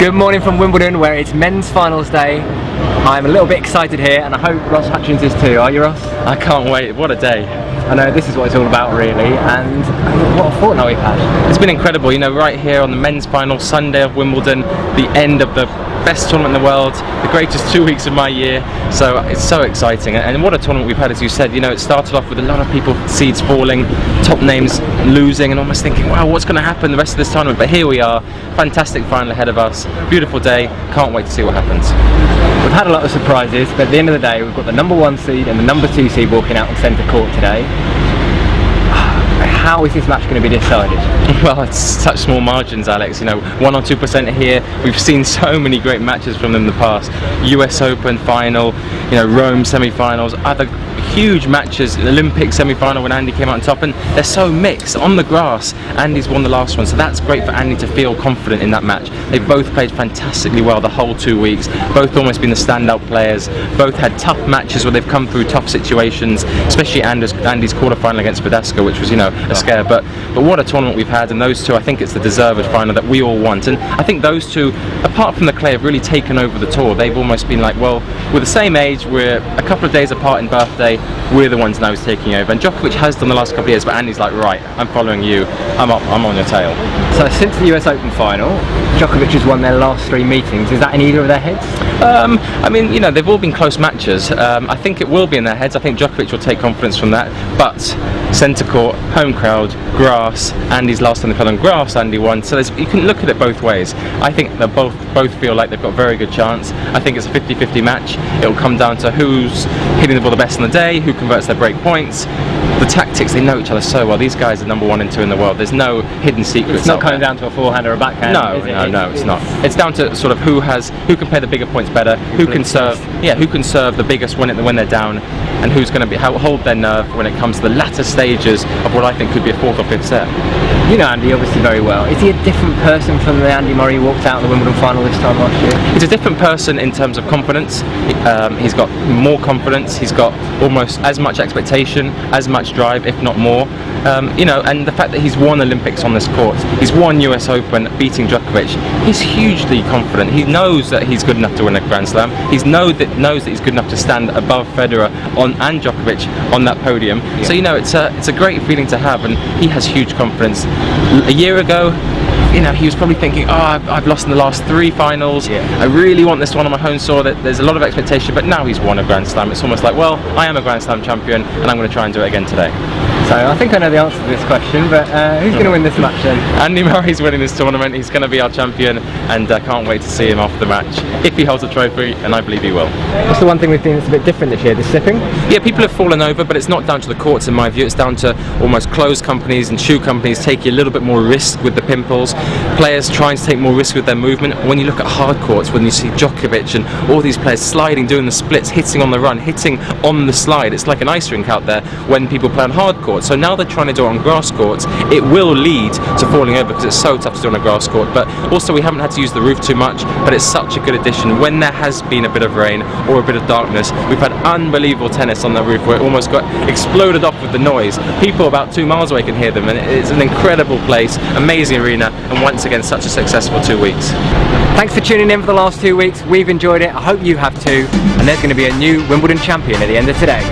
Good morning from Wimbledon, where it's men's finals day. I'm a little bit excited here, and I hope Ross Hutchins is too. Are you, Ross? I can't wait. What a day. I know, this is what it's all about really, and what a fortnight we've had. It's been incredible, you know, right here on the men's final, Sunday of Wimbledon, the end of the best tournament in the world, the greatest 2 weeks of my year, so it's so exciting. And what a tournament we've had, as you said. You know, it started off with a lot of people, seeds falling, top names losing, and almost thinking, wow, what's going to happen the rest of this tournament? But here we are, fantastic final ahead of us, beautiful day, can't wait to see what happens. We've had a lot of surprises, but at the end of the day, we've got the #1 seed and the #2 seed walking out on centre court today. How is this match going to be decided? Well, it's such small margins, Alex. You know, 1 or 2% here. We've seen so many great matches from them in the past. US Open final, you know, Rome semi-finals, other huge matches, Olympic semi-final when Andy came out on top, and they're so mixed. On the grass, Andy's won the last one, so that's great for Andy to feel confident in that match. They've both played fantastically well the whole 2 weeks, both almost been the standout players, both had tough matches where they've come through tough situations, especially Andy's quarter-final against Badasco, which was, you know, a scare, but what a tournament we've had, and those two, I think it's the deserved final that we all want. And I think those two, apart from the clay, have really taken over the tour. They've almost been like, well, we're the same age, we're a couple of days apart in birthday, we're the ones now who's taking over. And Djokovic has done the last couple of years, but Andy's like, right, I'm following you, I'm on your tail. So since the US Open final, Djokovic has won their last 3 meetings. Is that in either of their heads? I mean, you know, they've all been close matches. I think it will be in their heads. I think Djokovic will take confidence from that, but centre court, home crowd, grass, Andy's last time they played on grass, Andy won, so you can look at it both ways. I think they both feel like they've got a very good chance. I think it's a 50-50 match. It'll come down to who's hitting the ball the best on the day, who converts their break points. The tactics, they know each other so well. These guys are #1 and 2 in the world. There's no hidden secrets. It's not coming down to a forehand or a backhand. No, it's not. It's down to sort of who can play the bigger points better, who can serve the biggest when they're down, and who's going to hold their nerve when it comes to the latter stages of what I think could be a 4th or 5th set. You know Andy obviously very well. Is he a different person from the Andy Murray who walked out in the Wimbledon final this time last year? He's a different person in terms of confidence. He's got more confidence. He's got almost as much expectation, as much drive, if not more. You know, and the fact that he's won Olympics on this court, he's won US Open, beating Djokovic. He's hugely confident. He knows that he's good enough to win a Grand Slam. He knows that he's good enough to stand above Federer and Djokovic on that podium. Yeah. So you know, it's a great feeling to have, and he has huge confidence. A year ago, you know, he was probably thinking, oh, I've lost in the last 3 finals. Yeah. I really want this one on my home soil. There's a lot of expectation, but now he's won a Grand Slam. It's almost like, well, I am a Grand Slam champion, and I'm going to try and do it again today. So I think I know the answer to this question, but who's going to win this match then? Andy Murray's winning this tournament. He's going to be our champion, and I can't wait to see him after the match, if he holds a trophy, and I believe he will. What's the one thing we've seen that's a bit different this year, the slipping? Yeah, people have fallen over, but it's not down to the courts in my view. It's down to almost clothes companies and shoe companies taking a little bit more risk with the pimples, players trying to take more risk with their movement. When you look at hard courts, when you see Djokovic and all these players sliding, doing the splits, hitting on the run, hitting on the slide, it's like an ice rink out there when people play on hard courts. So now they're trying to do it on grass courts. It will lead to falling over because it's so tough to do on a grass court, but also we haven't had to use the roof too much, but it's such a good addition. When there has been a bit of rain or a bit of darkness, we've had unbelievable tennis on the roof where it almost got exploded off with the noise. People about 2 miles away can hear them, and it's an incredible place, amazing arena, and once again such a successful 2 weeks. Thanks for tuning in for the last 2 weeks. We've enjoyed it. I hope you have too, and there's going to be a new Wimbledon champion at the end of today.